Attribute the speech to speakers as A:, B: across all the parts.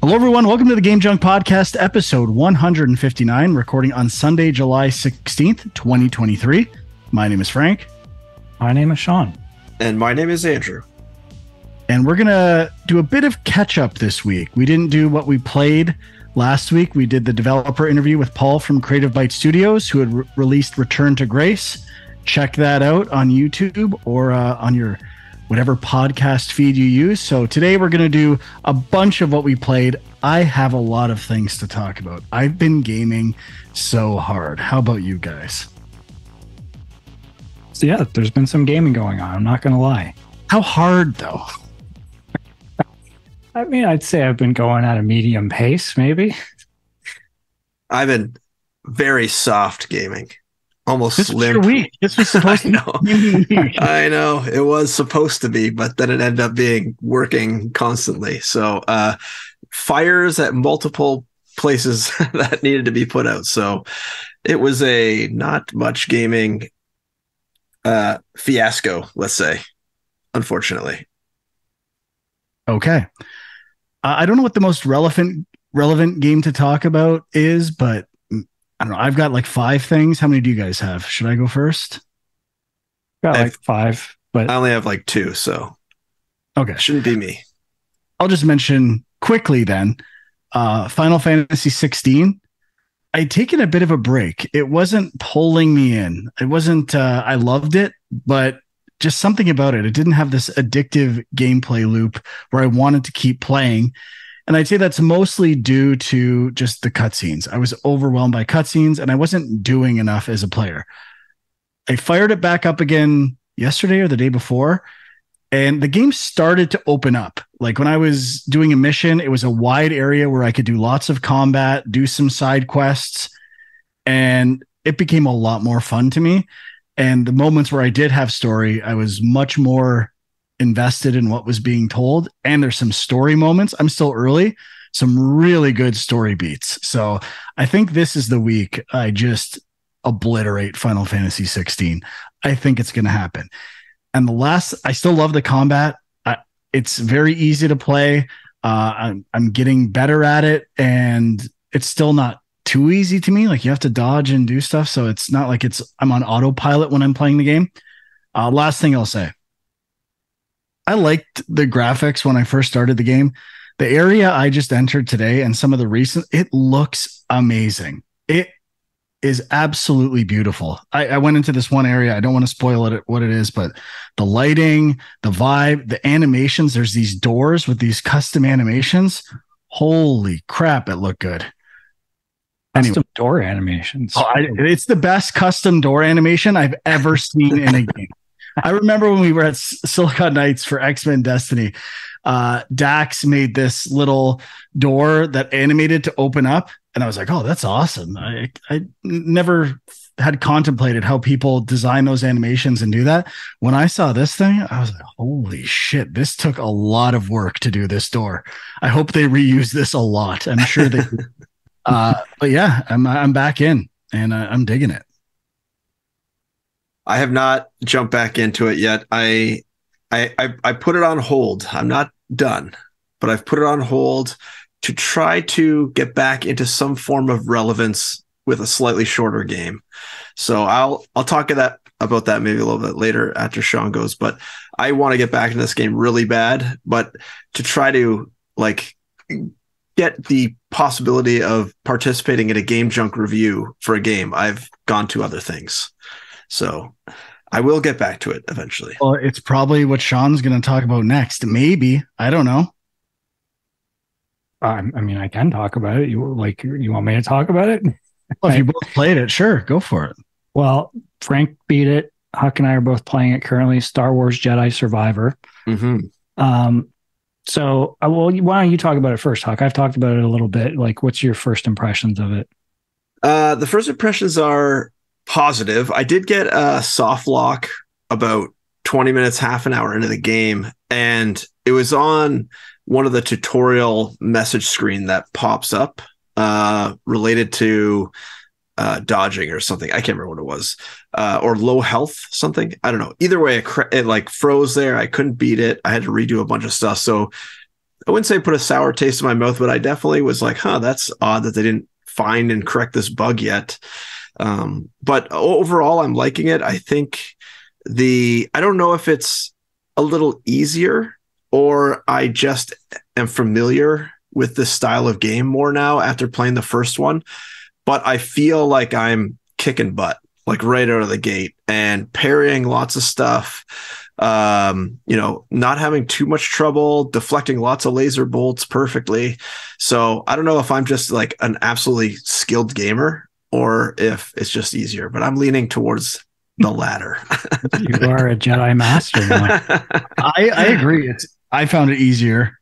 A: Hello, everyone. Welcome to the Game Junk Podcast, episode 159, recording on Sunday, July 16th, 2023. My name is Frank.
B: My name is Sean.
C: And my name is Andrew.
A: And we're going to do a bit of catch-up this week. We didn't do what we played last week. We did the developer interview with Paul from Creative Byte Studios, who had released Return to Grace. Check that out on YouTube or on your whatever podcast feed you use. So today we're going to do a bunch of what we played. I have a lot of things to talk about. I've been gaming so hard. How about you guys?
B: So yeah, there's been some gaming going on. I'm not going to lie.
A: How hard though?
B: I mean, I'd say I've been going at a medium pace, maybe.
C: I've been very soft gaming. Almost
A: this
C: limp.
A: Was your week. This was supposed to be.
C: I know it was supposed to be, but then it ended up being working constantly. So fires at multiple places that needed to be put out. So it was a not much gaming fiasco, let's say, unfortunately.
A: Okay. I don't know what the most relevant game to talk about is, but I don't know. I've got like 5 things. How many do you guys have? Should I go first?
B: Got like 5, but
C: I only have like 2, so
A: okay,
C: shouldn't be me.
A: I'll just mention quickly then. Final Fantasy 16. I'd taken a bit of a break. It wasn't pulling me in. It wasn't. I loved it, but just something about it. It didn't have this addictive gameplay loop where I wanted to keep playing. And I'd say that's mostly due to just the cutscenes. I was overwhelmed by cutscenes and I wasn't doing enough as a player. I fired it back up again yesterday or the day before, and the game started to open up. Like when I was doing a mission, it was a wide area where I could do lots of combat, do some side quests, and it became a lot more fun to me. And the moments where I did have story, I was much more invested in what was being told. And there's some story moments. I'm still early, some really good story beats. So I think this is the week I just obliterate Final Fantasy 16. I think it's going to happen. And I still love the combat. It's very easy to play. I'm getting better at it, and it's still not too easy to me. Like you have to dodge and do stuff. So it's not like I'm on autopilot when I'm playing the game. Last thing I'll say. I liked the graphics when I first started the game. The area I just entered today and some of the recent, it looks amazing. It is absolutely beautiful. I went into this one area. I don't want to spoil it, what it is, but the lighting, the vibe, the animations, there's these doors with these custom animations. Holy crap, it looked good.
B: Custom door animations.
A: It's the best custom door animation I've ever seen in a game. I remember when we were at Silicon Knights for X-Men Destiny, Dax made this little door that animated to open up. And I was like, oh, that's awesome. I never had contemplated how people design those animations and do that. When I saw this thing, I was like, holy shit, this took a lot of work to do this door. I hope they reuse this a lot. I'm sure they but yeah, I'm back in and I'm digging it.
C: I have not jumped back into it yet. I put it on hold. I'm not done, but I've put it on hold to try to get back into some form of relevance with a slightly shorter game. So I'll talk about that maybe a little bit later after Sean goes, but I want to get back into this game really bad, but to try to like get the possibility of participating in a Game Junk review for a game, I've gone to other things. So I will get back to it eventually.
A: Well, it's probably what Sean's going to talk about next. Maybe. I don't know.
B: I mean, I can talk about it. You want me to talk about it?
A: Well, if you both played it, sure, go for it.
B: Well, Frank beat it. Huck and I are both playing it currently. Star Wars Jedi Survivor.
C: Mm-hmm.
B: So, why don't you talk about it first, Huck? I've talked about it a little bit. Like, what's your first impressions of it?
C: The first impressions are positive. I did get a soft lock about 20 minutes, half an hour into the game, and it was on one of the tutorial message screen that pops up related to dodging or something. I can't remember what it was, or low health, something. I don't know. Either way, it like froze there. I couldn't beat it. I had to redo a bunch of stuff. So I wouldn't say put a sour taste in my mouth, but I definitely was like, huh, that's odd that they didn't find and correct this bug yet. But overall, I'm liking it. I think I don't know if it's a little easier or I just am familiar with this style of game more now after playing the first one, but I feel like I'm kicking butt, like right out of the gate and parrying lots of stuff. Not having too much trouble, deflecting lots of laser bolts perfectly. So I don't know if I'm just like an absolutely skilled gamer or if it's just easier, but I'm leaning towards the latter.
B: You are a Jedi master now.
A: I agree. I found it easier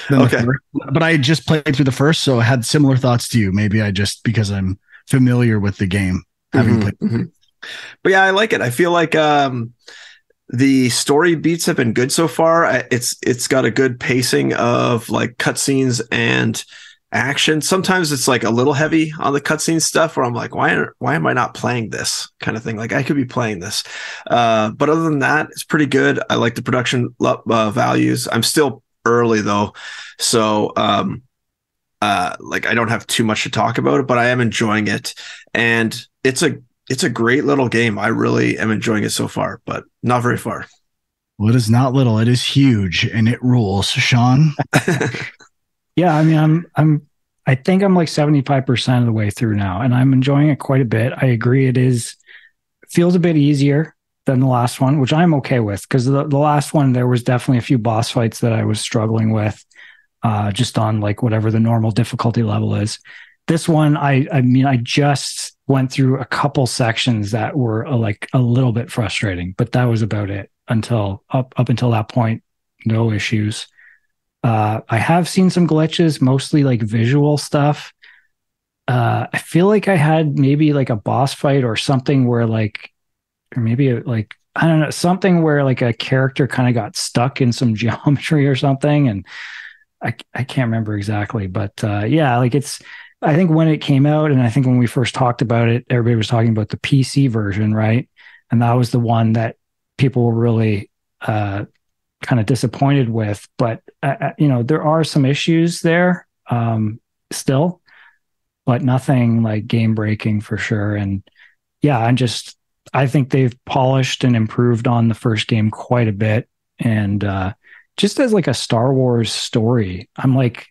A: than the first, but I just played through the first, so I had similar thoughts to you. Maybe because I'm familiar with the game, having played.
C: Mm-hmm. But yeah, I like it. I feel like the story beats have been good so far. It's got a good pacing of like cutscenes and action. Sometimes it's like a little heavy on the cutscene stuff where I'm like, why am I not playing this kind of thing? Like I could be playing this. But other than that, it's pretty good. I like the production values. I'm still early though. So, like I don't have too much to talk about it, but I am enjoying it. And it's a great little game. I really am enjoying it so far, but not very far.
A: Well, it is not little. It is huge and it rules. Sean?
B: Yeah, I mean, I think I'm like 75% of the way through now, and I'm enjoying it quite a bit. I agree. Feels a bit easier than the last one, which I'm okay with, because the last one, there was definitely a few boss fights that I was struggling with, just on like whatever the normal difficulty level is. This one, I mean, I just went through a couple sections that were like a little bit frustrating, but that was about it until up until that point, no issues. I have seen some glitches, mostly like visual stuff. I feel like I had maybe like a boss fight or something where like, or maybe like, I don't know, something where like a character kind of got stuck in some geometry or something. And I can't remember exactly, but yeah, like I think when it came out, and I think when we first talked about it, everybody was talking about the PC version, right? And that was the one that people were really kind of disappointed with. But there are some issues there still, but nothing like game breaking for sure. And yeah, I think they've polished and improved on the first game quite a bit. And just as like a Star Wars story, I'm like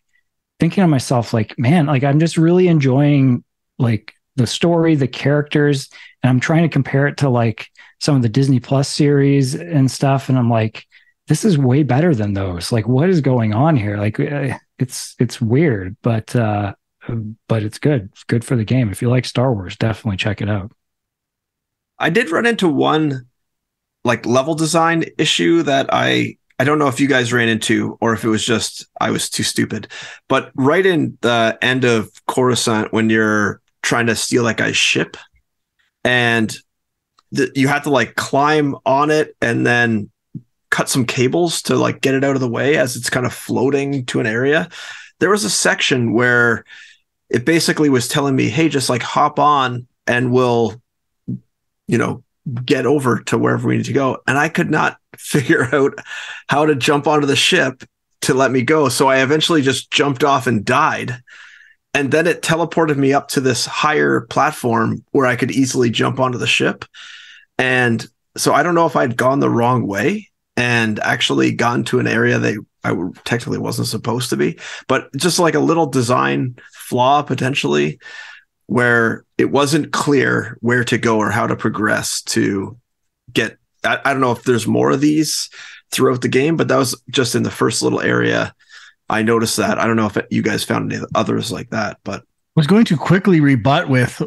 B: thinking to myself, like, man, like I'm just really enjoying like the story, the characters, and I'm trying to compare it to like some of the Disney Plus series and stuff. And I'm like, this is way better than those. Like, what is going on here? Like, it's weird, but it's good. It's good for the game. If you like Star Wars, definitely check it out.
C: I did run into one like level design issue that I don't know if you guys ran into or if it was just I was too stupid. But right in the end of Coruscant, when you're trying to steal that guy's ship, and you have to like climb on it and then cut some cables to like get it out of the way as it's kind of floating to an area. There was a section where it basically was telling me, hey, just like hop on and we'll, get over to wherever we need to go. And I could not figure out how to jump onto the ship to let me go. So I eventually just jumped off and died. And then it teleported me up to this higher platform where I could easily jump onto the ship. And so I don't know if I'd gone the wrong way and actually gone to an area that I technically wasn't supposed to be, but just like a little design flaw potentially, where it wasn't clear where to go or how to progress to get. I don't know if there's more of these throughout the game, but that was just in the first little area. I noticed that. I don't know if you guys found any others like that, but I
A: was going to quickly rebut with,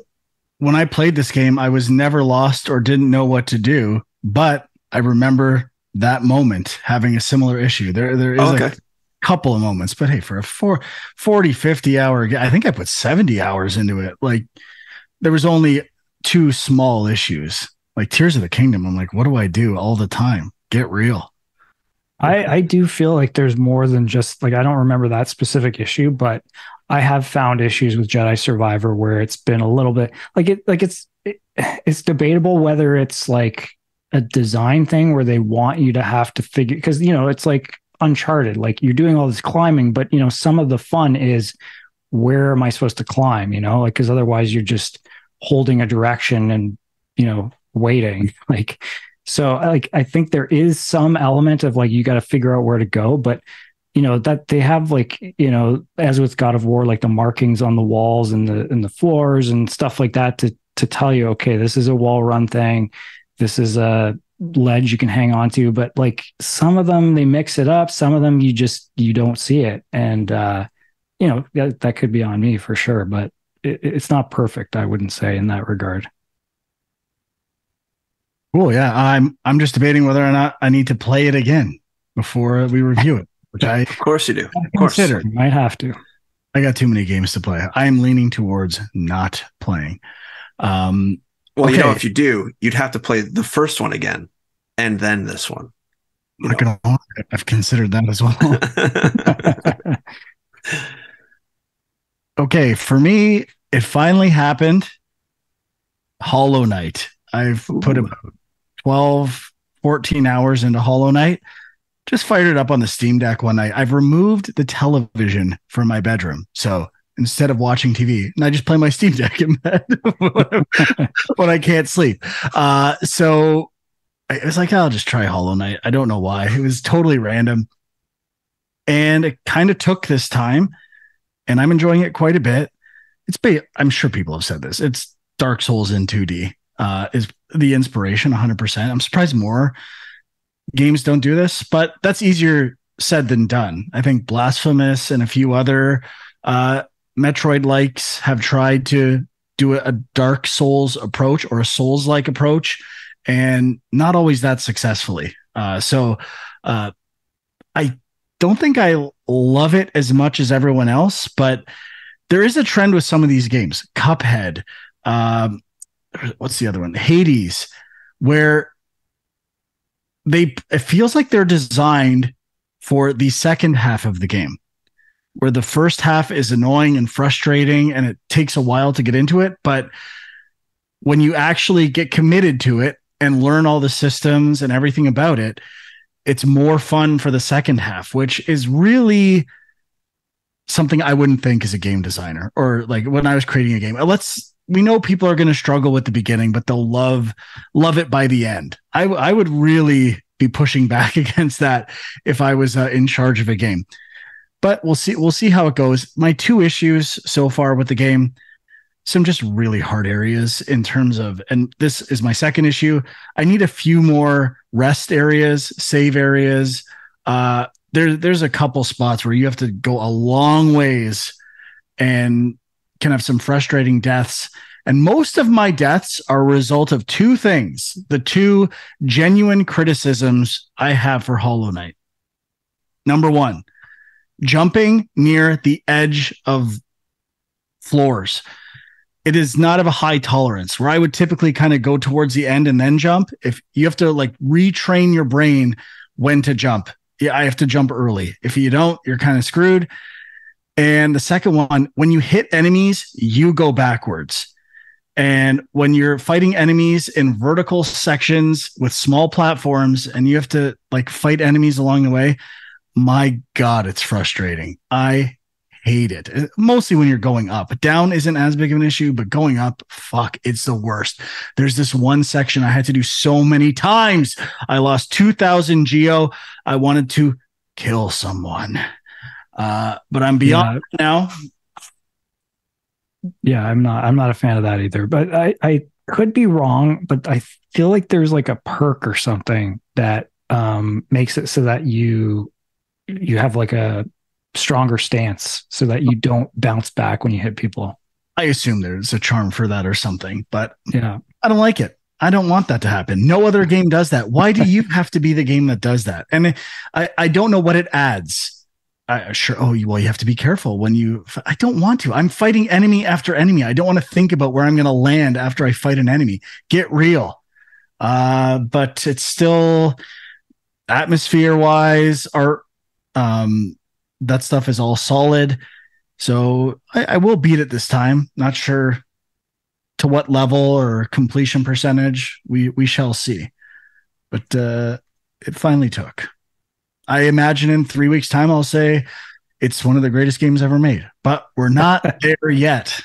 A: when I played this game, I was never lost or didn't know what to do, but I remember that moment having a similar issue. There is a couple of moments, but hey, for a 40, 50 hour, I think I put 70 hours into it. Like there was only two small issues, like Tears of the Kingdom. I'm like, what do I do all the time? Get real.
B: I do feel like there's more than just like, I don't remember that specific issue, but I have found issues with Jedi Survivor where it's been a little bit it's debatable whether it's like a design thing where they want you to have to figure, because it's like Uncharted. Like you're doing all this climbing, but some of the fun is where am I supposed to climb? Like because otherwise you're just holding a direction and waiting. Like so, like I think there is some element of like you got to figure out where to go, but that they have like as with God of War, like the markings on the walls and the floors and stuff like that to tell you, okay, this is a wall run thing, this is a ledge you can hang on to. But like some of them they mix it up, some of them you don't see it, and that could be on me for sure, but it's not perfect, I wouldn't say, in that regard.
A: Cool. Yeah, I'm just debating whether or not I need to play it again before we review it. Which
C: of course you do. Of course.
B: You might have to.
A: I got too many games to play. I am leaning towards not playing.
C: Well,
A: okay.
C: if you do, you'd have to play the first one again and then this one.
A: Not gonna lie, I've considered that as well. Okay, for me, it finally happened. Hollow Knight. I've put about 12, 14 hours into Hollow Knight. Just fired it up on the Steam Deck one night. I've removed the television from my bedroom. So instead of watching TV, and I just play my Steam Deck in bed when I can't sleep. So I was like, I'll just try Hollow Knight. I don't know why. It was totally random. And it kind of took this time, and I'm enjoying it quite a bit. I'm sure people have said this. It's Dark Souls in 2D is the inspiration, 100%. I'm surprised more games don't do this, but that's easier said than done. I think Blasphemous and a few other Metroid likes have tried to do a Dark Souls approach or a Souls-like approach, and not always that successfully. So I don't think I love it as much as everyone else, but there is a trend with some of these games. Cuphead, what's the other one? Hades, where it feels like they're designed for the second half of the game, where the first half is annoying and frustrating and it takes a while to get into it. But when you actually get committed to it and learn all the systems and everything about it, it's more fun for the second half, which is really something I wouldn't think as a game designer, or like when I was creating a game. We know people are going to struggle with the beginning, but they'll love it by the end. I would really be pushing back against that if I was in charge of a game. But we'll see. We'll see how it goes. My two issues so far with the game, some just really hard areas in terms of, and this is my second issue. I need a few more rest areas, save areas. There's a couple spots where you have to go a long ways and can have some frustrating deaths. And most of my deaths are a result of two things, the two genuine criticisms I have for Hollow Knight. Number one, jumping near the edge of floors. It is not of a high tolerance, where I would typically kind of go towards the end and then jump. If you have to like retrain your brain when to jump. Yeah, I have to jump early. If you don't, you're kind of screwed. And the second one, when you hit enemies, you go backwards. And when you're fighting enemies in vertical sections with small platforms and you have to like fight enemies along the way, my God, it's frustrating. I hate it. Mostly when you're going up. Down isn't as big of an issue, but going up, fuck, it's the worst. There's this one section I had to do so many times. I lost 2,000 geo. I wanted to kill someone. But I'm beyond now.
B: Yeah, I'm not a fan of that either. But I could be wrong, but I feel like there's like a perk or something that makes it so that you have like a stronger stance so that you don't bounce back when you hit people.
A: I assume there's a charm for that or something, but
B: yeah,
A: I don't like it. I don't want that to happen. No other game does that. Why do you have to be the game that does that? And I don't know what it adds. Sure. Oh, well, you have to be careful I don't want to. I'm fighting enemy after enemy. I don't want to think about where I'm going to land after I fight an enemy. Get real. But it's still atmosphere wise, art, that stuff is all solid. So I will beat it this time. Not sure to what level or completion percentage. We shall see. But it finally took. I imagine in 3 weeks' time, I'll say it's one of the greatest games ever made. But we're not there yet.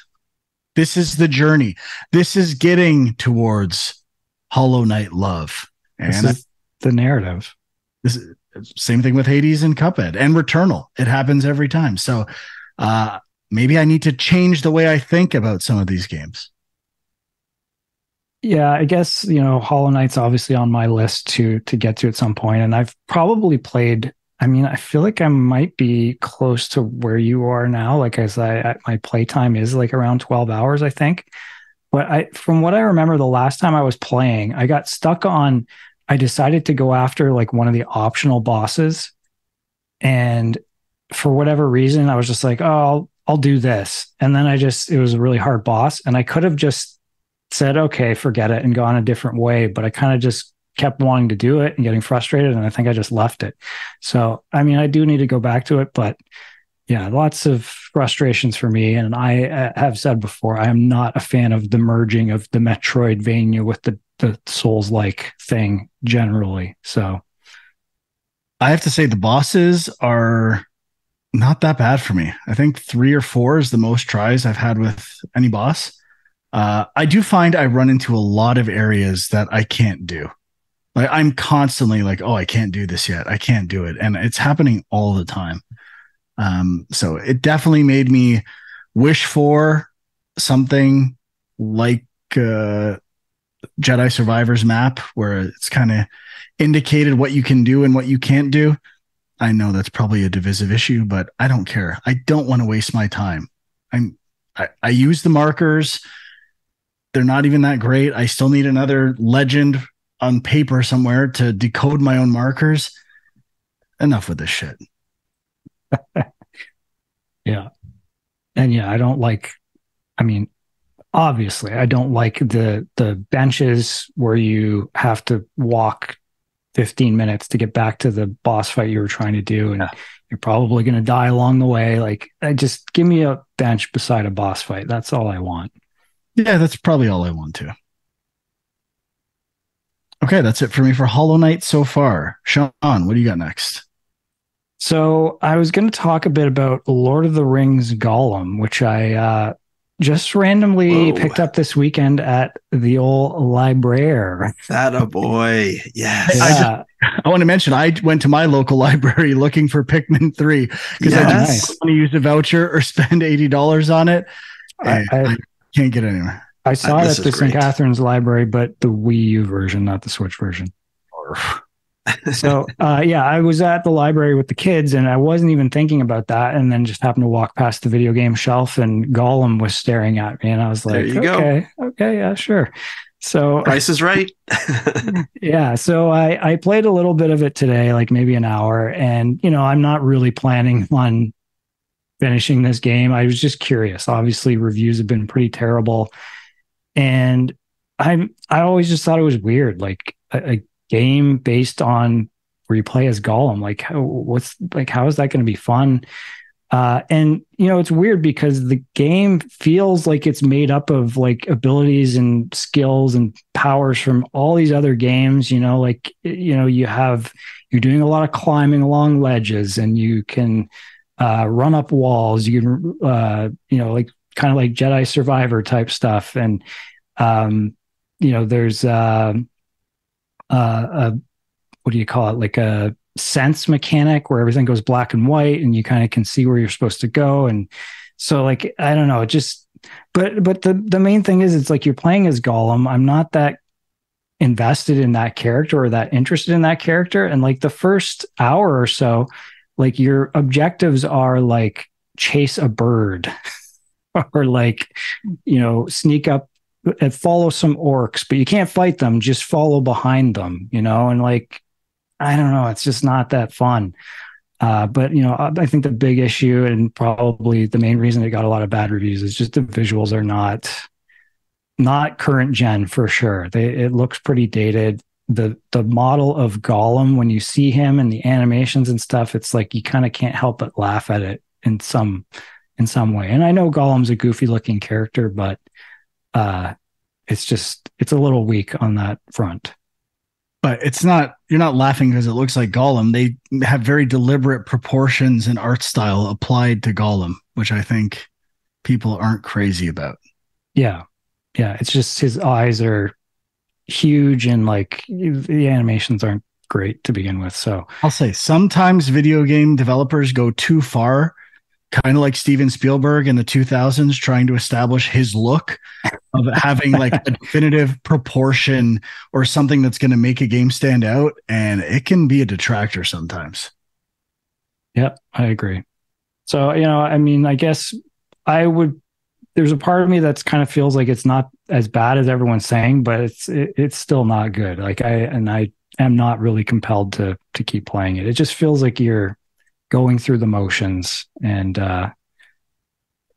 A: This is the journey. This is getting towards Hollow Knight love. And
B: this is the narrative.
A: This is, same thing with Hades and Cuphead and Returnal. It happens every time. So maybe I need to change the way I think about some of these games.
B: Yeah, I guess, Hollow Knight's obviously on my list to get to at some point. And I've probably played, I feel like I might be close to where you are now. Like my playtime is like around 12 hours, I think. But from what I remember, the last time I was playing, I got stuck on, I decided to go after like one of the optional bosses. And for whatever reason, I was just like, oh, I'll do this. And then it was a really hard boss. And I could have just said, okay, forget it and gone a different way. But I kind of just kept wanting to do it and getting frustrated. And I think I just left it. So, I do need to go back to it, but yeah, lots of frustrations for me. And I have said before, I am not a fan of the merging of the Metroidvania with the Souls-like thing generally. So
A: I have to say the bosses are not that bad for me. I think 3 or 4 is the most tries I've had with any boss. I do find I run into a lot of areas that I can't do. Like I'm constantly like, oh, I can't do this yet. I can't do it. And it's happening all the time. So it definitely made me wish for something like Jedi Survivor's map, where it's kind of indicated what you can do and what you can't do. I know that's probably a divisive issue, but I don't care. I don't want to waste my time. I use the markers. They're not even that great. I still need another legend on paper somewhere to decode my own markers. Enough with this shit.
B: Yeah. And yeah, I don't like, obviously I don't like the benches where you have to walk 15 minutes to get back to the boss fight you were trying to do. And you're probably going to die along the way. Like, just give me a bench beside a boss fight. That's all I want.
A: Yeah, that's probably all I want to. Okay, that's it for me for Hollow Knight so far. Sean, what do you got next?
B: So I was going to talk a bit about Lord of the Rings Gollum, which I just randomly picked up this weekend at the old library.
C: That a boy. Yes.
B: Yeah.
A: I want to mention, I went to my local library looking for Pikmin 3 because I just want to use a voucher or spend $80 on it. I can't get anywhere.
B: I saw it at the St. Catharines Library, but the Wii U version, not the Switch version. So, I was at the library with the kids and I wasn't even thinking about that. And then just happened to walk past the video game shelf and Gollum was staring at me. And I was like, okay, yeah, sure. So
C: Price is right.
B: Yeah. So I played a little bit of it today, like maybe an hour. And, I'm not really planning on finishing this game. I was just curious. Obviously, reviews have been pretty terrible. And I always just thought it was weird, like a game based on where you play as Gollum. Like, how is that going to be fun? And it's weird because the game feels like it's made up of like abilities and skills and powers from all these other games. You're doing a lot of climbing along ledges, and you can run up walls. You can, like kind of like Jedi Survivor type stuff. And there's what do you call it? Like a sense mechanic where everything goes black and white and you kind of can see where you're supposed to go. And so like, I don't know, but the main thing is it's like you're playing as Gollum. I'm not that invested in that character or that interested in that character. And like the first hour or so, like your objectives are like chase a bird or like, sneak up and follow some orcs, but you can't fight them, just follow behind them, and like, I don't know, it's just not that fun. But I think the big issue and probably the main reason it got a lot of bad reviews is just the visuals are not current gen for sure. It looks pretty dated. The model of Gollum, when you see him and the animations and stuff, it's like you kind of can't help but laugh at it in some way. And I know Gollum's a goofy looking character, but it's a little weak on that front.
A: But it's not, you're not laughing because it looks like Gollum. They have very deliberate proportions and art style applied to Gollum, which I think people aren't crazy about.
B: Yeah. Yeah. It's just his eyes are huge and like the animations aren't great to begin with. So
A: I'll say sometimes video game developers go too far, kind of like Steven Spielberg in the 2000s, trying to establish his look of having like a definitive proportion or something that's going to make a game stand out. And it can be a detractor sometimes.
B: yeah, I agree. So, I mean, I guess there's a part of me that's kind of feels like it's not as bad as everyone's saying, but it's still not good. Like I am not really compelled to keep playing it. It just feels like you're going through the motions. And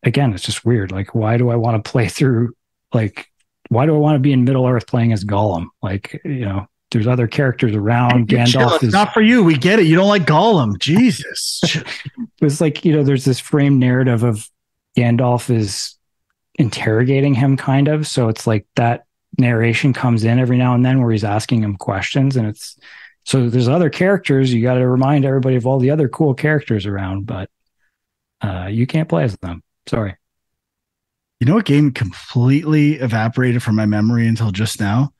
B: again, it's just weird. Like, why do I want to play through? Like, why do I want to be in Middle Earth playing as Gollum? Like, there's other characters around. Gandalf
A: is not for you. We get it. You don't like Gollum. Jesus.
B: It's like, there's this framed narrative of Gandalf is interrogating him kind of. So it's like that narration comes in every now and then where he's asking him questions, and so there's other characters. You got to remind everybody of all the other cool characters around, but you can't play as them. Sorry.
A: You know what game completely evaporated from my memory until just now?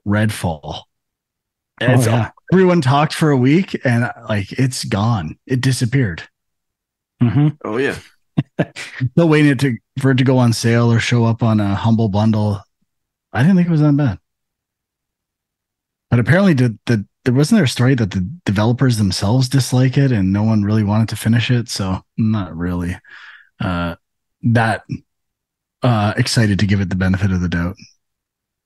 A: Redfall. Everyone talked for a week and like it's gone. It disappeared.
B: Mm-hmm.
C: Oh yeah.
A: Still waiting for it to go on sale or show up on a humble bundle. I didn't think it was that bad. But apparently there wasn't there a story that the developers themselves dislike it and no one really wanted to finish it. So I'm not really that excited to give it the benefit of the doubt.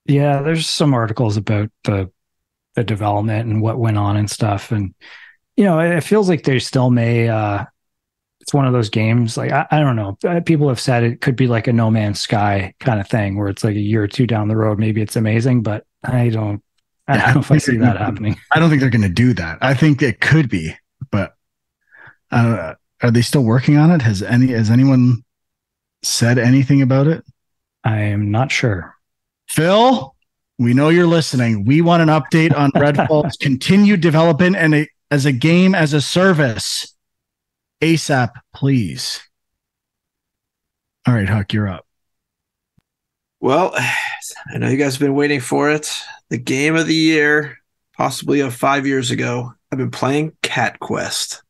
B: Yeah, there's some articles about the development and what went on and stuff. And, it feels like they still may, it's one of those games. Like, I don't know. People have said it could be like a No Man's Sky kind of thing where it's like a year or two down the road. Maybe it's amazing, but I don't know if I see that happening.
A: I don't think they're going to do that. I think it could be, but are they still working on it? Has anyone said anything about it?
B: I am not sure.
A: Phil, we know you're listening. We want an update on Redfall's continued development and as a game as a service. ASAP, please. All right, Huck, you're up.
C: Well, I know you guys have been waiting for it. The game of the year, possibly of 5 years ago. I've been playing Cat Quest.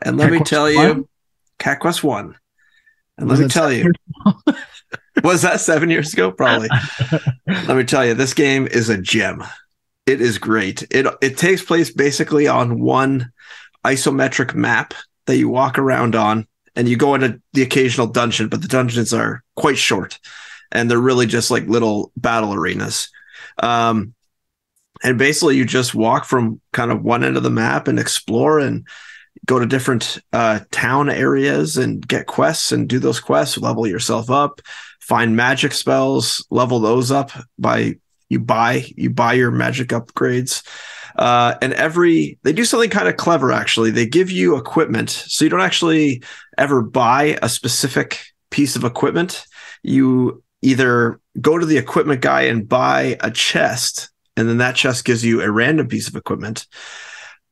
C: And let me tell you, Cat Quest 1. And let me tell you, was that 7 years ago? Probably. Let me tell you, this game is a gem. It is great. It takes place basically on one isometric map that you walk around on, and you go into the occasional dungeon, but the dungeons are quite short, and they're really just like little battle arenas. And basically, you just walk from kind of one end of the map and explore and go to different town areas and get quests and do those quests, level yourself up, find magic spells, level those up by you buy your magic upgrades. And they do something kind of clever, actually. They give you equipment. So you don't actually ever buy a specific piece of equipment. You either go to the equipment guy and buy a chest, and then that chest gives you a random piece of equipment.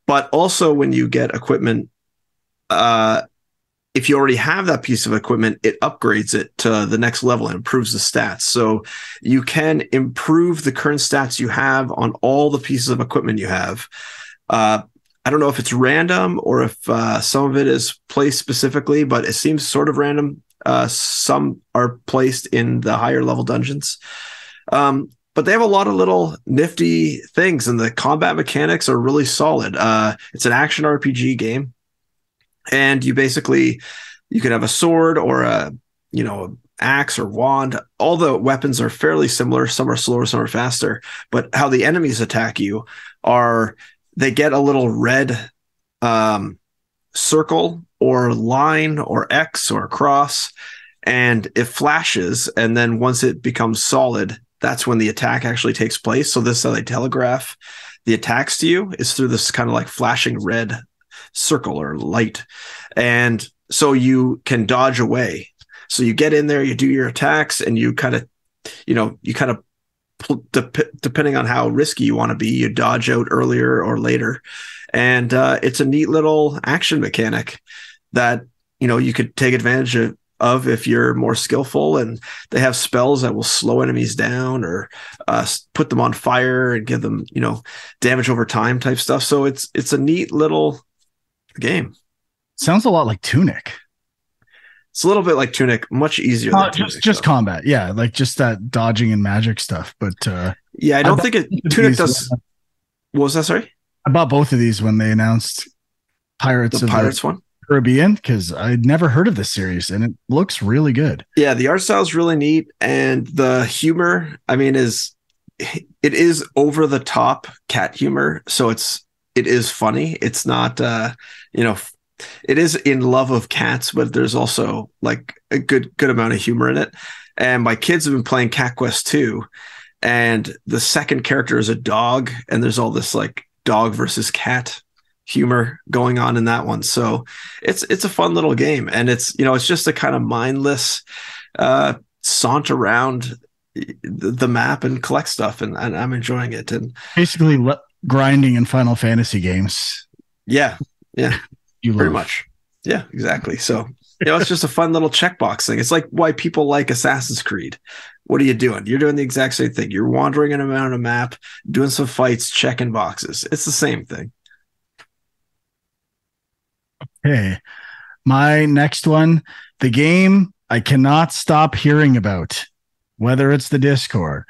C: But also when you get equipment, if you already have that piece of equipment, it upgrades it to the next level and improves the stats. So you can improve the current stats you have on all the pieces of equipment you have. I don't know if it's random or if some of it is placed specifically, but it seems sort of random. Some are placed in the higher level dungeons. But they have a lot of little nifty things, and the combat mechanics are really solid. It's an action RPG game. And you can have a sword or an axe or wand. All the weapons are fairly similar. Some are slower, some are faster. But how the enemies attack you they get a little red circle or line or X or cross, and it flashes. And then once it becomes solid, that's when the attack actually takes place. So this is how they telegraph the attacks to you, is through this kind of like flashing red circle or light. And so you can dodge away. So you get in there, you do your attacks, and you kind of depending on how risky you want to be, you dodge out earlier or later. And it's a neat little action mechanic that, you could take advantage of if you're more skillful, and they have spells that will slow enemies down or put them on fire and give them, damage over time type stuff. So it's a neat little game.
A: Sounds a lot like Tunic.
C: It's a little bit like Tunic, much easier than Tunic,
A: just combat. Yeah, like just that dodging and magic stuff. But
C: yeah, I don't think Tunic does. What was that? Sorry?
A: I bought both of these when they announced Pirates
C: one.
A: Caribbean, because I'd never heard of this series, and it looks really good.
C: Yeah, the art style is really neat, and the humor, I mean, it is over the top cat humor, so it is funny. It's not it is in love of cats, but there's also like a good amount of humor in it. And my kids have been playing Cat Quest II, and the second character is a dog, and there's all this like dog versus cat humor going on in that one. So it's a fun little game, and it's just a kind of mindless saunt around the map and collect stuff, and I'm enjoying it. And
A: basically grinding in Final Fantasy games.
C: Yeah. Pretty much. Yeah, exactly. So, it's just a fun little checkbox thing. It's like why people like Assassin's Creed. What are you doing? You're doing the exact same thing. You're wandering in around a map, doing some fights, checking boxes. It's the same thing.
A: Okay. My next one, the game I cannot stop hearing about, whether it's the Discord,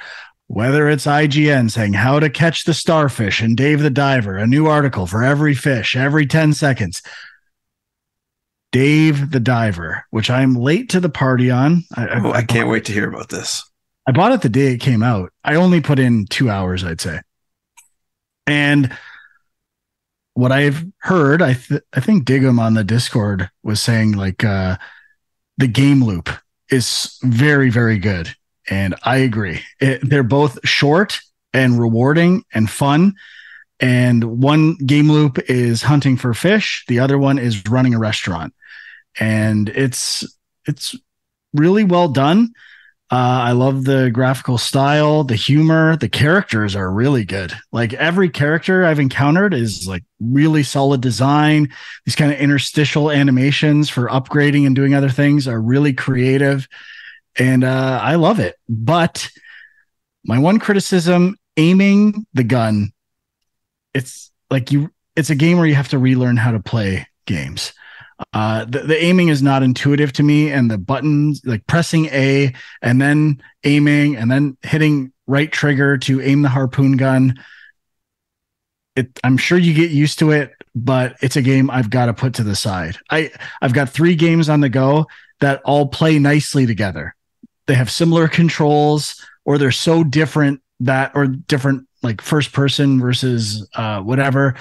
A: whether it's IGN saying how to catch the starfish and Dave the Diver, a new article for every fish every 10 seconds. Dave the Diver, which I'm late to the party on.
C: I can't wait to hear about this.
A: I bought it the day it came out. I only put in 2 hours, I'd say. And what I've heard, I think Diggum on the Discord was saying like the game loop is very, very good. And I agree. They're both short and rewarding and fun. And one game loop is hunting for fish. The other one is running a restaurant. And it's really well done. I love the graphical style, the humor, the characters are really good. Like every character I've encountered is like really solid design. These kind of interstitial animations for upgrading and doing other things are really creative. And I love it. But my one criticism, aiming the gun, it's a game where you have to relearn how to play games. The aiming is not intuitive to me, and the buttons, like pressing A and then aiming and then hitting right trigger to aim the harpoon gun. I'm sure you get used to it, but it's a game I've got to put to the side. I've got 3 games on the go that all play nicely together. They have similar controls, or they're so different like first person versus whatever.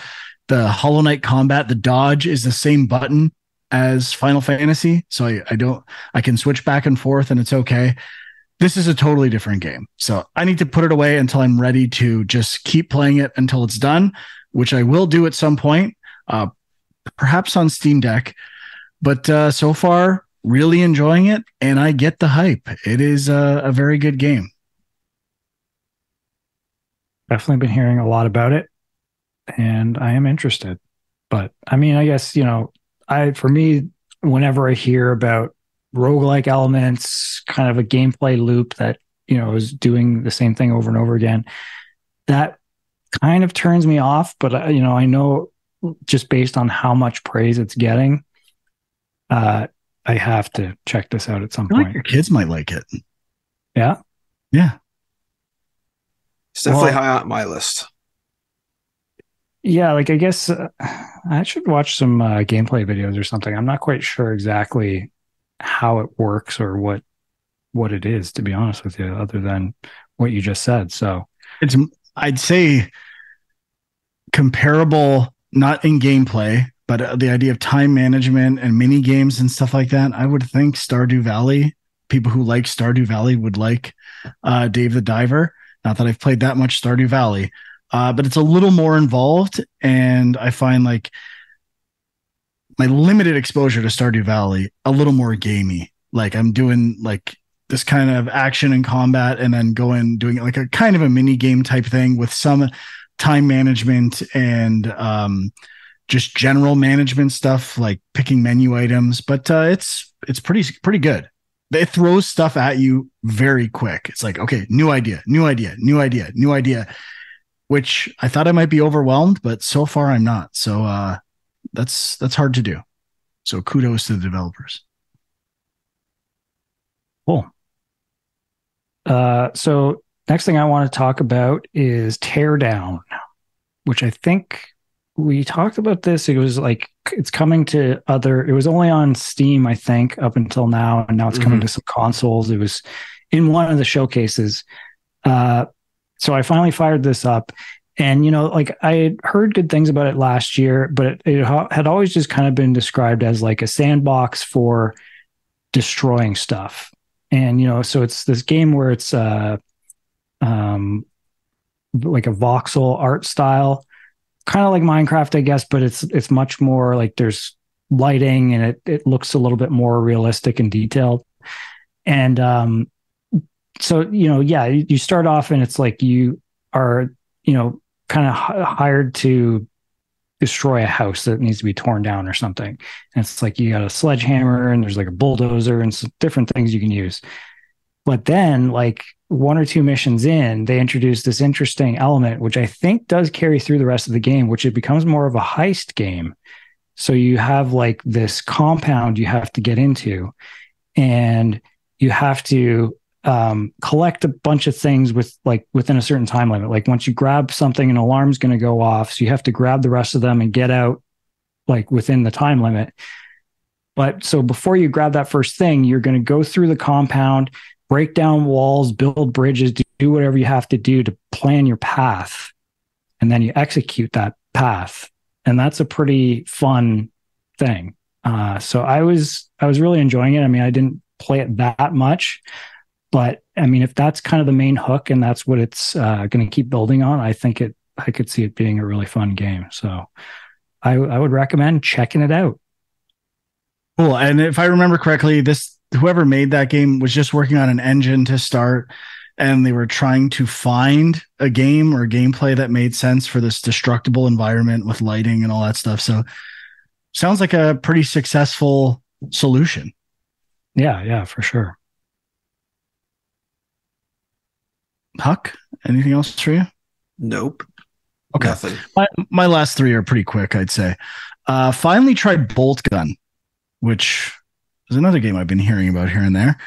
A: The Hollow Knight combat, the dodge is the same button as Final Fantasy. So I can switch back and forth and it's okay. This is a totally different game. So I need to put it away until I'm ready to just keep playing it until it's done, which I will do at some point, perhaps on Steam Deck. But so far, really enjoying it, and I get the hype. It is a very good game.
B: Definitely been hearing a lot about it, and I am interested. But I mean, I guess, for me, whenever I hear about roguelike elements, kind of a gameplay loop that, is doing the same thing over and over again, that kind of turns me off. But, I know just based on how much praise it's getting, I have to check this out at some point.
A: Your kids might like it.
B: Yeah.
A: Yeah.
C: It's definitely high on my list.
B: Yeah, like I guess I should watch some gameplay videos or something. I'm not quite sure exactly how it works or what it is, to be honest with you, other than what you just said. So
A: I'd say comparable, not in gameplay, but the idea of time management and mini games and stuff like that. I would think Stardew Valley, people who like Stardew Valley would like Dave the Diver. Not that I've played that much Stardew Valley, but it's a little more involved. And I find like my limited exposure to Stardew Valley a little more gamey. Like I'm doing like this kind of action and combat, and then doing like a kind of a mini game type thing with some time management and just general management stuff like picking menu items. But it's pretty good. It throws stuff at you very quick. It's like, okay, new idea, which I thought I might be overwhelmed, but so far I'm not. So that's hard to do. So kudos to the developers.
B: Cool. So next thing I want to talk about is Teardown, which I think we talked about this. It was like, it's coming to it was only on Steam, I think, up until now. And now it's coming to some consoles. It was in one of the showcases. So I finally fired this up, and, like, I had heard good things about it last year, but it had always just kind of been described as like a sandbox for destroying stuff. And, so it's this game where it's like a voxel art style, kind of like Minecraft, I guess, but it's much more like there's lighting, and it looks a little bit more realistic and detailed. And so, you start off and it's like you are, kind of hired to destroy a house that needs to be torn down or something. And it's like you got a sledgehammer and there's like a bulldozer and some different things you can use. But then, like, one or two missions in, they introduce this interesting element, which I think does carry through the rest of the game, which it becomes more of a heist game. So you have like this compound you have to get into, and you have to collect a bunch of things within a certain time limit. Like, once you grab something, an alarm's going to go off. So you have to grab the rest of them and get out like within the time limit. But so before you grab that first thing, you're going to go through the compound, break down walls, build bridges, do whatever you have to do to plan your path. And then you execute that path. And that's a pretty fun thing. So I was really enjoying it. I mean, I didn't play it that much, but I mean, if that's kind of the main hook and that's what it's going to keep building on, I could see it being a really fun game. So I would recommend checking it out.
A: Cool. And if I remember correctly, whoever made that game was just working on an engine to start, and they were trying to find a game or gameplay that made sense for this destructible environment with lighting and all that stuff. So sounds like a pretty successful solution.
B: Yeah, for sure.
A: Huck, anything else for you?
C: Nope.
A: Okay.
C: Nothing.
A: My last three are pretty quick, I'd say. Finally tried Boltgun, which is another game I've been hearing about here and there.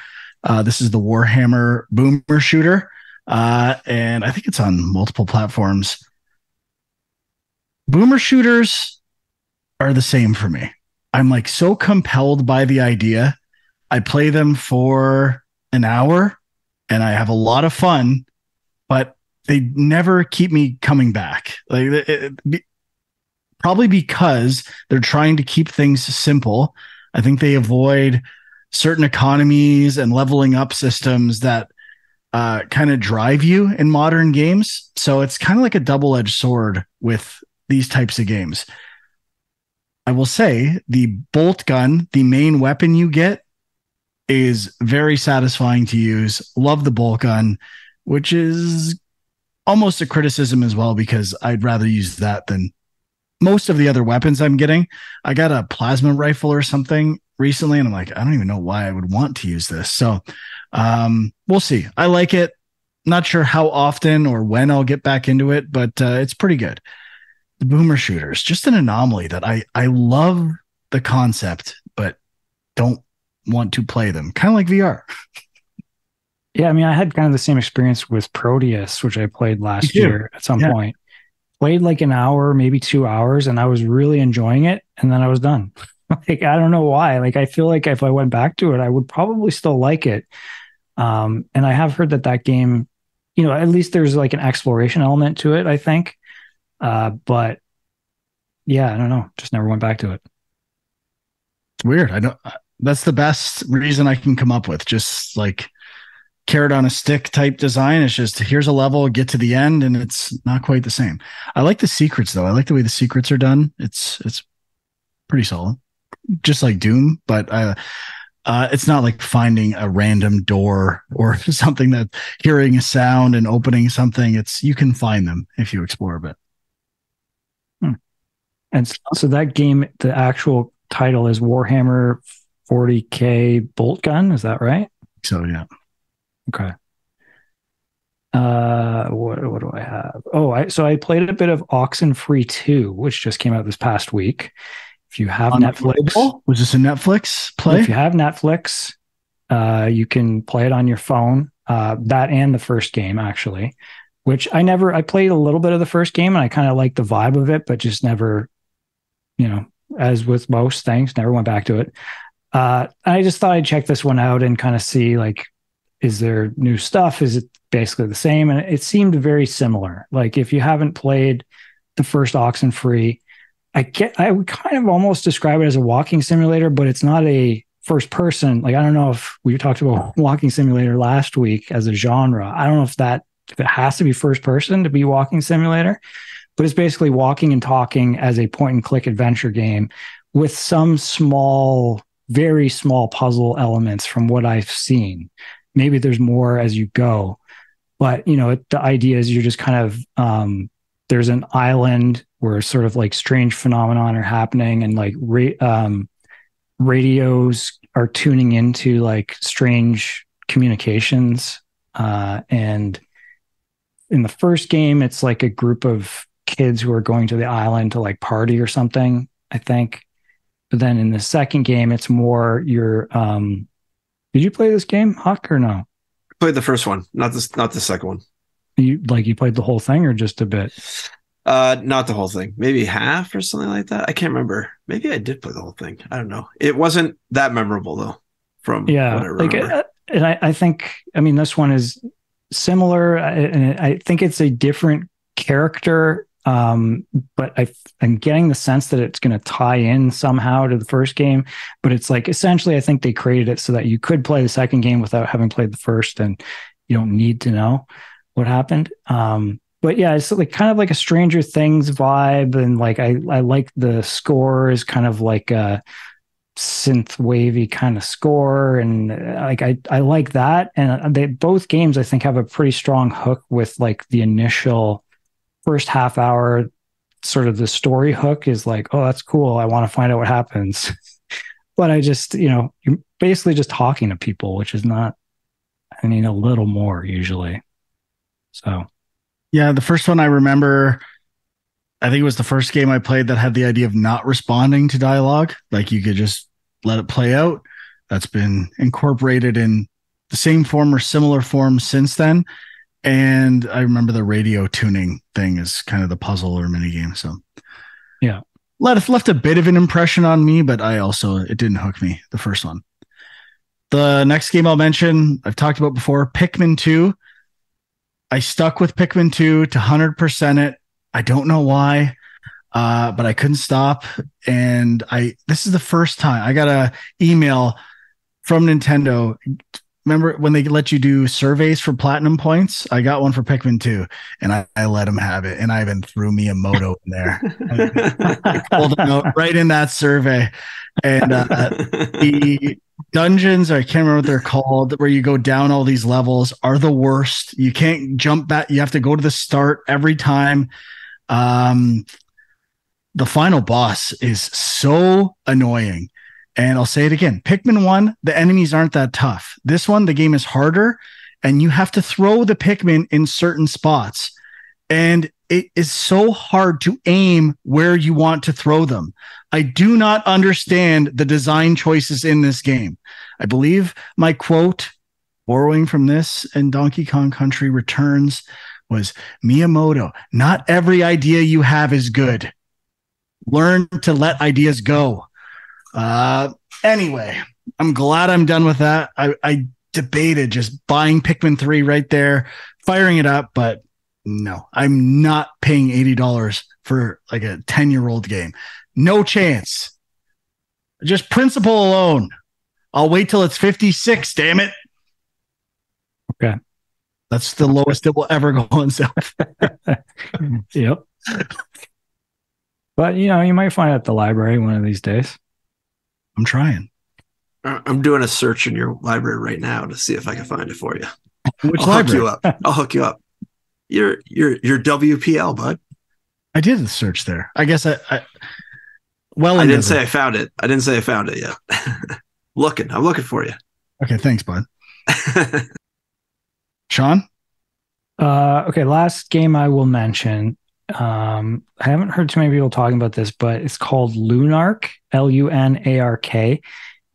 A: This is the Warhammer boomer shooter, and I think it's on multiple platforms. Boomer shooters are the same for me. I'm like so compelled by the idea. I play them for an hour, and I have a lot of fun, but they never keep me coming back. Probably because they're trying to keep things simple. I think they avoid certain economies and leveling up systems that kind of drive you in modern games. So it's kind of like a double-edged sword with these types of games. I will say the bolt gun, the main weapon you get, is very satisfying to use. Love the bolt gun, which is almost a criticism as well, because I'd rather use that than most of the other weapons I'm getting. I got a plasma rifle or something recently, and I'm like, I don't even know why I would want to use this. So we'll see. I like it. Not sure how often or when I'll get back into it, but it's pretty good. The boomer shooters, just an anomaly that I love the concept, but don't want to play them. Kind of like VR.
B: Yeah, I mean, I had kind of the same experience with Proteus, which I played last year at some point. Played like an hour, maybe 2 hours, and I was really enjoying it. And then I was done. Like, I don't know why. Like, I feel like if I went back to it, I would probably still like it. And I have heard that game, at least there's like an exploration element to it, I think. But yeah, I don't know. Just never went back to it.
A: It's weird. That's the best reason I can come up with. Just like carrot on a stick type design. It's just, here's a level, get to the end, and it's not quite the same. I like the secrets though. I like the way the secrets are done. It's pretty solid, just like Doom. But It's not like finding a random door or something that hearing a sound and opening something. It's you can find them if you explore a bit.
B: And so that game, the actual title is Warhammer 40K Boltgun. Is that right?
A: So yeah.
B: Okay. What do I have? So I played a bit of Oxenfree II, which just came out this past week. If you have Netflix,
A: was this a Netflix play?
B: If you have Netflix, you can play it on your phone. That and the first game actually, which I played a little bit of the first game and I kind of liked the vibe of it, but just never, as with most things, never went back to it. I just thought I'd check this one out and kind of see like, is there new stuff? Is it basically the same? And it seemed very similar. Like if you haven't played the first Oxenfree, I would kind of almost describe it as a walking simulator, but it's not a first person. Like, I don't know if we talked about walking simulator last week as a genre. I don't know if it has to be first person to be walking simulator, but it's basically walking and talking as a point and click adventure game with some very small puzzle elements from what I've seen. Maybe there's more as you go, but the idea is you're just kind of, there's an island where sort of like strange phenomenon are happening and like radios are tuning into like strange communications. And in the first game, it's like a group of kids who are going to the island to like party or something, I think. But then in the second game, it's more did you play this game, Huck, or no?
C: I played the first one, not the second one.
B: You played the whole thing or just a bit?
C: Not the whole thing, maybe half or something like that. I can't remember. Maybe I did play the whole thing. I don't know. It wasn't that memorable though, from what I remember.
B: And I think, this one is similar, and I think it's a different character. But I'm getting the sense that it's going to tie in somehow to the first game, but it's like, essentially, I think they created it so that you could play the second game without having played the first, and you don't need to know what happened. But yeah, it's like kind of like a Stranger Things vibe. And like, I like the score is kind of like a synth wavy kind of score. And like, I like that. And both games, I think, have a pretty strong hook with like the initial first half hour, sort of the story hook is like, oh, that's cool. I want to find out what happens. But I just, you're basically just talking to people, which is not, a little more usually. So.
A: Yeah, the first one I remember, I think it was the first game I played that had the idea of not responding to dialogue. Like you could just let it play out. That's been incorporated in the same form or similar form since then. And I remember the radio tuning thing is kind of the puzzle or mini game. So
B: yeah,
A: left a bit of an impression on me, but it didn't hook me, the first one. The next game I'll mention, I've talked about before, Pikmin 2. I stuck with Pikmin 2 to 100% it. I don't know why, but I couldn't stop. And this is the first time I got an email from Nintendo. Remember when they let you do surveys for platinum points? I got one for Pikmin 2 and I let them have it. And I even threw Miyamoto in there. I pulled him out right in that survey. And the dungeons, I can't remember what they're called, where you go down all these levels, are the worst. You can't jump back. You have to go to the start every time. The final boss is so annoying. And I'll say it again. Pikmin 1, the enemies aren't that tough. This one, the game is harder, and you have to throw the Pikmin in certain spots. And it is so hard to aim where you want to throw them. I do not understand the design choices in this game. I believe my quote, borrowing from this and Donkey Kong Country Returns, was, Miyamoto, not every idea you have is good. Learn to let ideas go. Anyway, I'm glad I'm done with that. I debated just buying Pikmin 3 right there, firing it up, but no, I'm not paying $80 for like a 10-year-old game. No chance. Just principle alone. I'll wait till it's 56, damn it.
B: Okay.
A: That's the lowest it will ever go on sale.
B: Yep. But, you might find it at the library one of these days.
A: I'm trying.
C: I'm doing a search in your library right now to see if I can find it for you.
A: Which
C: I'll
A: library?
C: hook you up. I'll hook you up. Your WPL, bud.
A: I did a search there. I guess I
C: didn't say I found it. I didn't say I found it yet. I'm looking for you.
A: Okay, thanks, bud. Sean?
B: Okay, last game I will mention. I haven't heard too many people talking about this, but it's called Lunark, Lunark.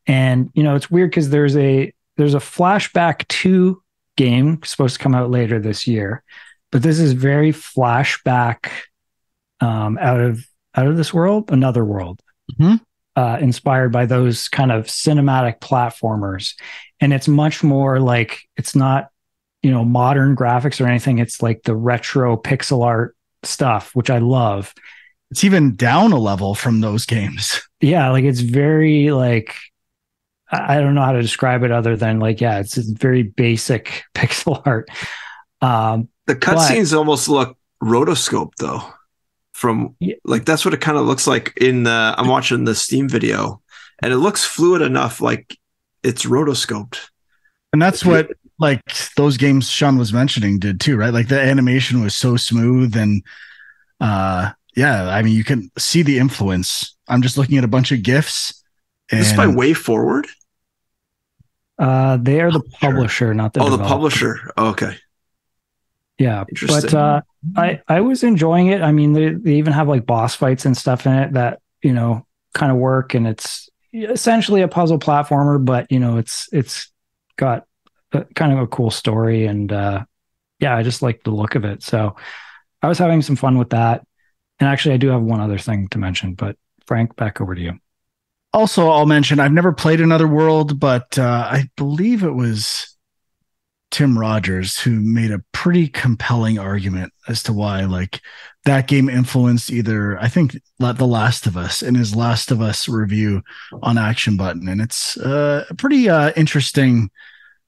B: And it's weird because there's a Flashback 2 game supposed to come out later this year, but this is very flashback out of this world, another world.
A: Mm-hmm.
B: Inspired by those kind of cinematic platformers. And it's much more like, it's not, modern graphics or anything. It's like the retro pixel art stuff, which I love.
A: It's even down a level from those games.
B: Yeah, like it's very like, I don't know how to describe it other than like, yeah, it's very basic pixel art.
C: The cutscenes almost look rotoscoped though. Like that's what it kind of looks like I'm watching the Steam video, and it looks fluid enough, like it's rotoscoped.
A: And that's what like those games Sean was mentioning did too, right? Like the animation was so smooth, and yeah, I mean you can see the influence. I'm just looking at a bunch of GIFs.
C: Is this by Way Forward?
B: They are the publisher, not the developer.
C: The publisher. Oh, okay.
B: Yeah, but I was enjoying it. I mean, they even have like boss fights and stuff in it that kind of work, and it's essentially a puzzle platformer, but it's got kind of a cool story, and yeah, I just like the look of it. So I was having some fun with that. And actually, I do have one other thing to mention, but Frank, back over to you.
A: Also, I'll mention I've never played Another World, but I believe it was Tim Rogers who made a pretty compelling argument as to why like that game influenced either, I think, The Last of Us in his Last of Us review on Action Button. And it's a pretty interesting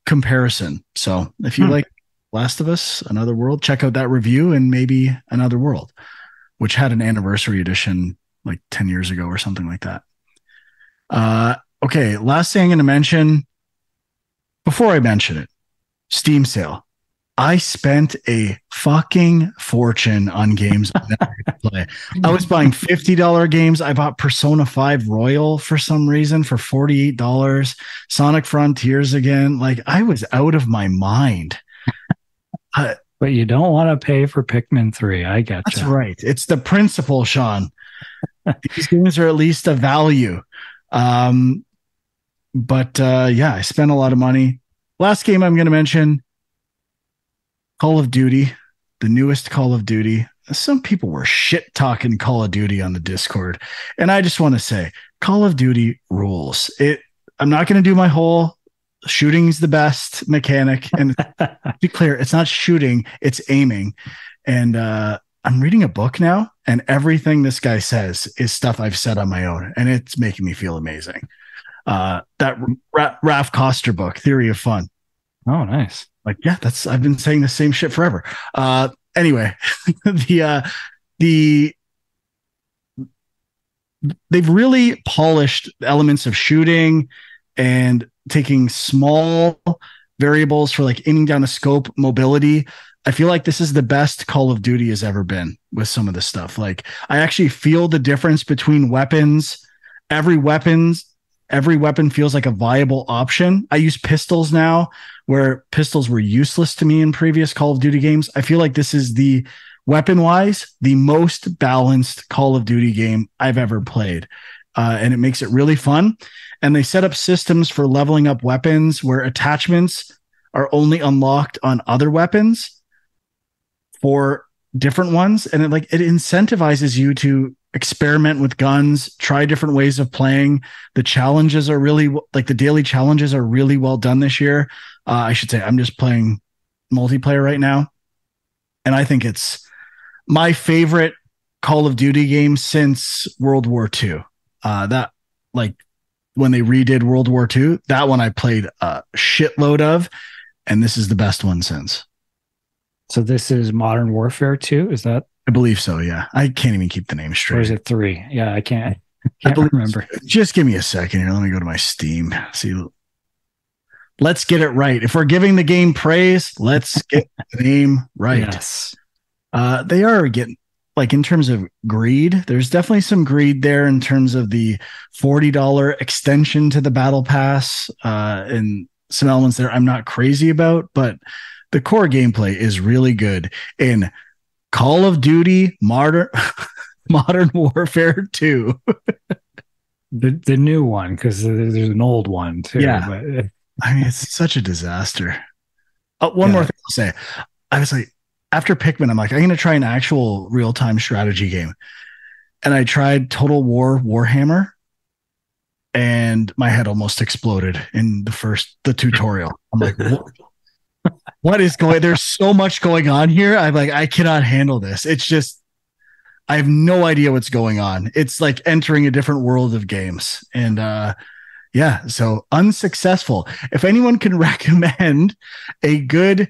A: comparison. So if you like Last of Us, Another World, check out that review, and maybe Another World, which had an anniversary edition like 10 years ago or something like that. Okay, last thing I'm going to mention before I mention it, Steam sale. I spent a fucking fortune on games I never could play. I was buying $50 games. I bought Persona 5 Royal for some reason for $48. Sonic Frontiers again. Like I was out of my mind.
B: But you don't want to pay for Pikmin 3. I get you.
A: That's right. It's the principle, Sean. These games are at least a value. But yeah, I spent a lot of money. Last game I'm going to mention, Call of Duty, the newest Call of Duty. Some people were shit talking Call of Duty on the Discord, and I just want to say Call of Duty rules. I'm not going to do my whole shooting's the best mechanic, and to be clear, it's not shooting, it's aiming. And I'm reading a book now, and everything this guy says is stuff I've said on my own, and it's making me feel amazing. That Ralph Koster book, Theory of Fun.
B: Oh, nice.
A: Like, yeah, I've been saying the same shit forever. Anyway, they've really polished elements of shooting and taking small variables for like aiming down a scope, mobility. I feel like this is the best Call of Duty has ever been with some of this stuff. Like I actually feel the difference between weapons. Every weapon feels like a viable option. I use pistols now, where pistols were useless to me in previous Call of Duty games. I feel like this is the weapon-wise, the most balanced Call of Duty game I've ever played. And it makes it really fun. And they set up systems for leveling up weapons where attachments are only unlocked on other weapons for different ones. And it incentivizes you to experiment with guns, try different ways of playing. The challenges are really the daily challenges are really well done this year. I should say I'm just playing multiplayer right now, and I think it's my favorite Call of Duty game since World War II. That when they redid World War II, that one I played a shitload of, and this is the best one since.
B: So this is Modern Warfare 2, is that?
A: I believe so, yeah. I can't even keep the name straight.
B: Or is it 3? Yeah, I can't. Can't remember.
A: Just give me a second here. Let me go to my Steam. See, let's get it right. If we're giving the game praise, let's get the name right.
B: Yes.
A: They are getting, like, in terms of greed, there's definitely some greed there in terms of the $40 extension to the battle pass, and some elements there I'm not crazy about, but the core gameplay is really good in Call of Duty Modern Warfare 2.
B: The new one, because there's an old one too.
A: Yeah.
B: But
A: I mean, it's such a disaster. One more thing I'll say. I was like, after Pikmin, I'm like, I'm going to try an actual real-time strategy game. And I tried Total War Warhammer, and my head almost exploded in the tutorial. I'm like, what is going? There's so much going on here. I'm like, I cannot handle this. It's just, I have no idea what's going on. It's like entering a different world of games. And so unsuccessful. If anyone can recommend a good,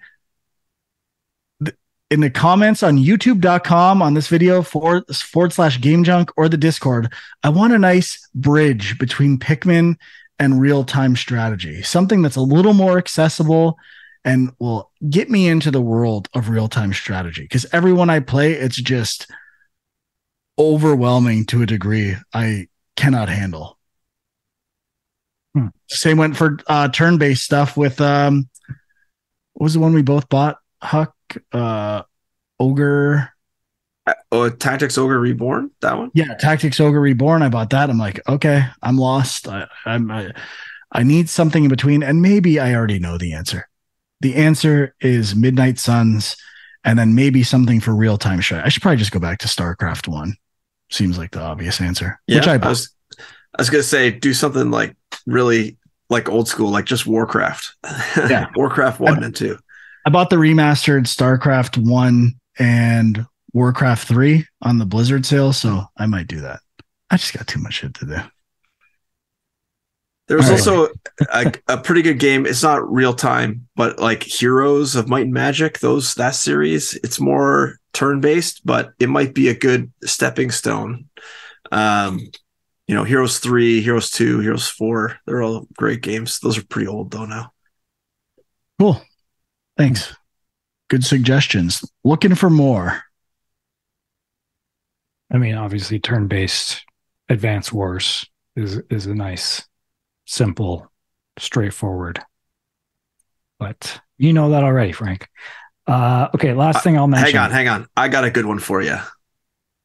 A: in the comments on youtube.com on this video / Game Junk or the Discord, I want a nice bridge between Pikmin and real-time strategy. Something that's a little more accessible and will get me into the world of real-time strategy. Because everyone I play, it's just overwhelming to a degree I cannot handle. Same went for turn-based stuff with what was the one we both bought? Huck, Ogre.
C: Tactics Ogre Reborn, that one?
A: Yeah, Tactics Ogre Reborn. I bought that. I'm like, okay, I'm lost. I need something in between, and maybe I already know the answer. The answer is Midnight Suns, and then maybe something for real-time strategy. I should probably just go back to StarCraft 1. Seems like the obvious answer.
C: Yeah,
A: which I was
C: gonna say, do something like really like old school, like just Warcraft. Yeah, Warcraft 1 and 2.
A: I bought the remastered StarCraft 1 and Warcraft 3 on the Blizzard sale, so I might do that. I just got too much shit to do.
C: There was also a pretty good game. It's not real time, but like Heroes of Might and Magic, that series, it's more turn-based, but it might be a good stepping stone. Heroes 3, Heroes 2, Heroes 4, they're all great games. Those are pretty old though now.
A: Cool. Thanks. Good suggestions. Looking for more.
B: I mean, obviously, turn-based Advance Wars is a nice, simple, straightforward. But you know that already, Frank. Okay, last thing I'll mention.
C: Hang on. I got a good one for you.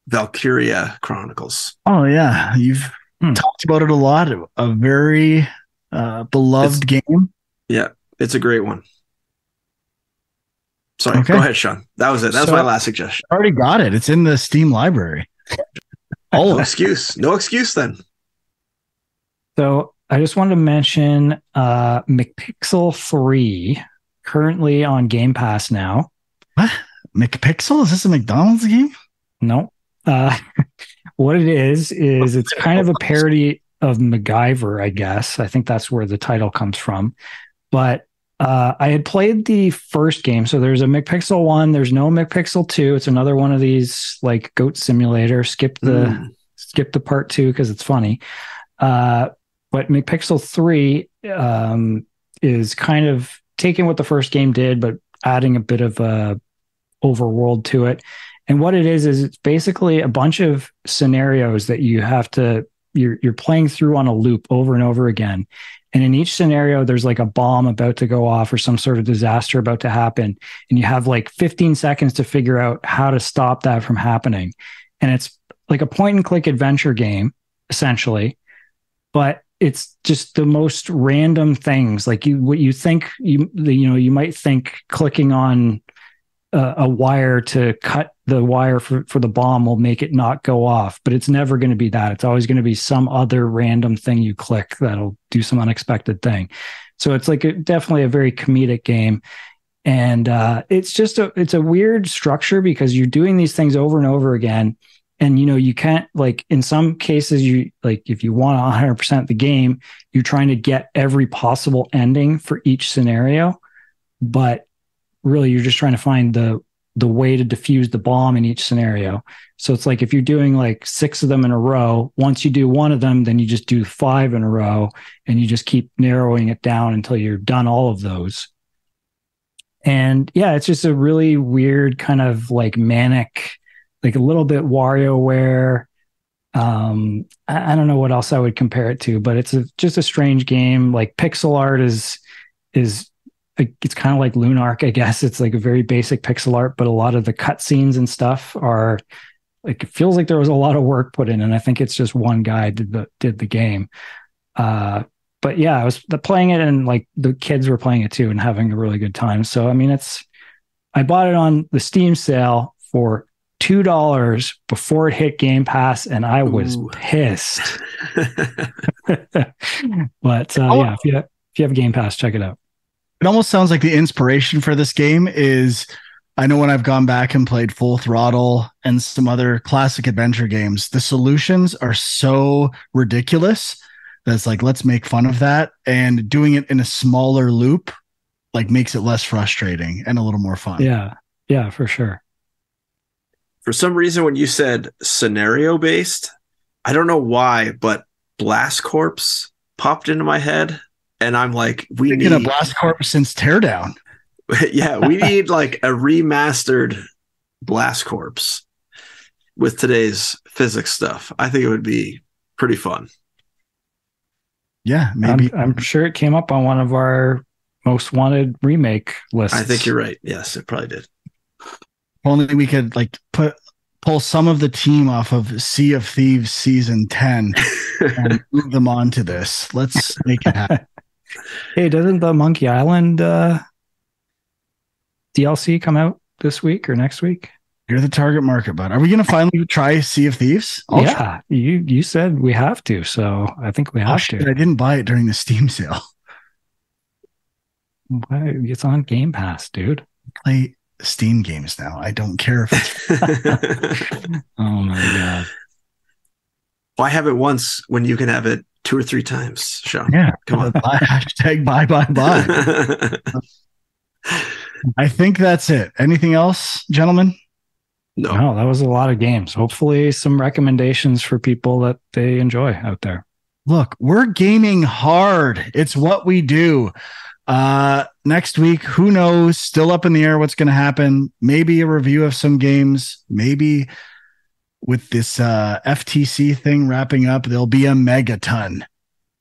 C: Valkyria Chronicles.
A: Oh, yeah. You've talked about it a lot. A very beloved game.
C: Yeah, it's a great one. Sorry, Go ahead, Sean. That was it. That was my last suggestion.
A: I already got it. It's in the Steam library.
C: No excuse. No excuse then.
B: So I just wanted to mention McPixel 3, currently on Game Pass now.
A: What? McPixel? Is this a McDonald's game?
B: No. What it is it's kind of a parody of MacGyver, I guess. I think that's where the title comes from. But I had played the first game. So there's a McPixel 1. There's no McPixel 2. It's another one of these like Goat Simulator. Skip the part 2 because it's funny. But McPixel 3 is kind of taking what the first game did, but adding a bit of a overworld to it. And what it is it's basically a bunch of scenarios that you're playing through on a loop over and over again. And in each scenario, there's like a bomb about to go off or some sort of disaster about to happen. And you have like 15 seconds to figure out how to stop that from happening. And it's like a point and click adventure game, essentially. But it's just the most random things. Like you might think clicking on a wire to cut the wire for the bomb will make it not go off, but it's never going to be that. It's always going to be some other random thing you click that'll do some unexpected thing. So it's like definitely a very comedic game. And it's a weird structure because you're doing these things over and over again. And, you can't, like, in some cases, if you want 100% the game, you're trying to get every possible ending for each scenario. But really, you're just trying to find the the way to defuse the bomb in each scenario. So it's like if you're doing like 6 of them in a row, once you do one of them, then you just do 5 in a row, and you just keep narrowing it down until you're done all of those. And yeah, it's just a really weird kind of like manic, like a little bit WarioWare. I don't know what else I would compare it to, but it's just a strange game. Like pixel art is it's kind of like Lunark, I guess. It's like a very basic pixel art, but a lot of the cutscenes and stuff are like, it feels like there was a lot of work put in, and I think it's just one guy did the game. But yeah, I was playing it, and like the kids were playing it too and having a really good time. So I mean, I bought it on the Steam sale for $2 before it hit Game Pass, and I was pissed. But yeah, if you have Game Pass, check it out.
A: It almost sounds like the inspiration for this game is, I know when I've gone back and played Full Throttle and some other classic adventure games, the solutions are so ridiculous that it's like, let's make fun of that, and doing it in a smaller loop like makes it less frustrating and a little more fun.
B: Yeah, for sure.
C: For some reason, when you said scenario based, I don't know why, but Blast Corps popped into my head, and I'm like, we need
A: a Blast Corps since Teardown.
C: Yeah, we need like a remastered Blast Corps with today's physics stuff. I think it would be pretty fun.
A: Yeah, maybe.
B: I'm sure it came up on one of our most wanted remake lists.
C: I think you're right. Yes, it probably did.
A: Only we could like pull some of the team off of Sea of Thieves season 10 and move them on to this. Let's make it happen.
B: Hey, doesn't the Monkey Island DLC come out this week or next week?
A: You're the target market, bud. Are we going to finally try Sea of Thieves?
B: Yeah, you said we have to, so I think we have to.
A: I didn't buy it during the Steam sale.
B: It's on Game Pass, dude.
A: Play Steam games now. I don't care if it's
B: oh my god.
C: Why have it once when you can have it 2 or 3 times, Sean?
A: Yeah,
C: come on.
A: Hashtag buy. I think that's it. Anything else, gentlemen?
B: No, that was a lot of games. Hopefully some recommendations for people that they enjoy out there.
A: Look, we're gaming hard. It's what we do. Next week, who knows? Still up in the air what's going to happen. Maybe a review of some games. Maybe with this FTC thing wrapping up, there'll be a megaton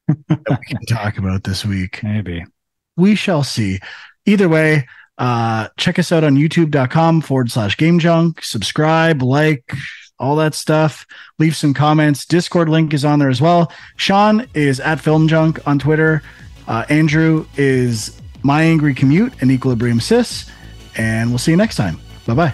A: that we can talk about this week.
B: Maybe.
A: We shall see. Either way, check us out on youtube.com/gamejunk. Subscribe, like, all that stuff. Leave some comments. Discord link is on there as well. Sean is at FilmJunk on Twitter. Andrew is My Angry Commute and Equilibrium Sis. And we'll see you next time. Bye-bye.